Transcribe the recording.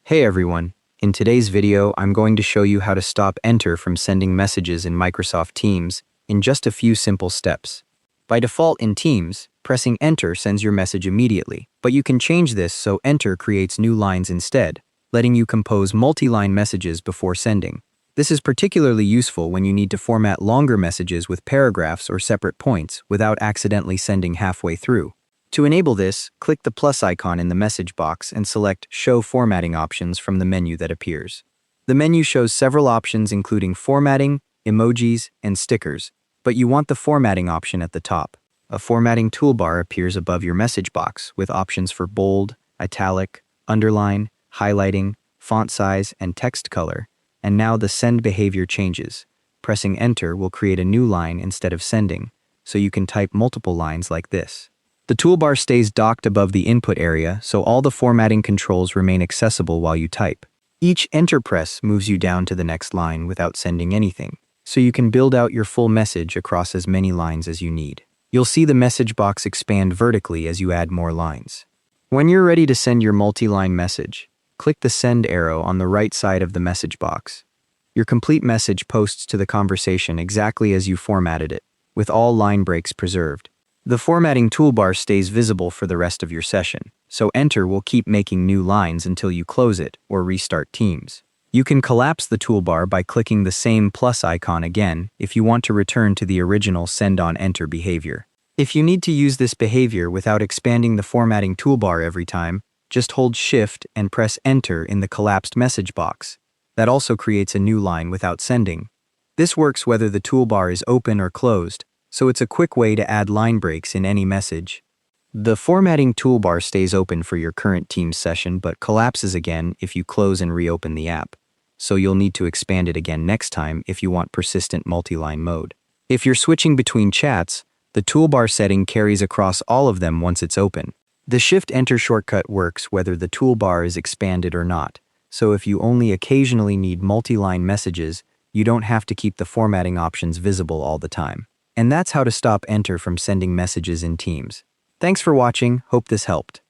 Hey everyone, in today's video I'm going to show you how to stop Enter from sending messages in Microsoft Teams in just a few simple steps. By default in Teams, pressing Enter sends your message immediately, but you can change this so Enter creates new lines instead, letting you compose multi-line messages before sending. This is particularly useful when you need to format longer messages with paragraphs or separate points without accidentally sending halfway through. To enable this, click the plus icon in the message box and select Show Formatting Options from the menu that appears. The menu shows several options including formatting, emojis, and stickers, but you want the formatting option at the top. A formatting toolbar appears above your message box with options for bold, italic, underline, highlighting, font size, and text color, and now the send behavior changes. Pressing Enter will create a new line instead of sending, so you can type multiple lines like this. The toolbar stays docked above the input area, so all the formatting controls remain accessible while you type. Each Enter press moves you down to the next line without sending anything, so you can build out your full message across as many lines as you need. You'll see the message box expand vertically as you add more lines. When you're ready to send your multi-line message, click the send arrow on the right side of the message box. Your complete message posts to the conversation exactly as you formatted it, with all line breaks preserved. The formatting toolbar stays visible for the rest of your session, so Enter will keep making new lines until you close it or restart Teams. You can collapse the toolbar by clicking the same plus icon again if you want to return to the original Send on Enter behavior. If you need to use this behavior without expanding the formatting toolbar every time, just hold Shift and press Enter in the collapsed message box. That also creates a new line without sending. This works whether the toolbar is open or closed, so it's a quick way to add line breaks in any message. The formatting toolbar stays open for your current Teams session but collapses again if you close and reopen the app, so you'll need to expand it again next time if you want persistent multi-line mode. If you're switching between chats, the toolbar setting carries across all of them once it's open. The Shift-Enter shortcut works whether the toolbar is expanded or not, so if you only occasionally need multi-line messages, you don't have to keep the formatting options visible all the time. And that's how to stop Enter from sending messages in Teams. Thanks for watching, hope this helped.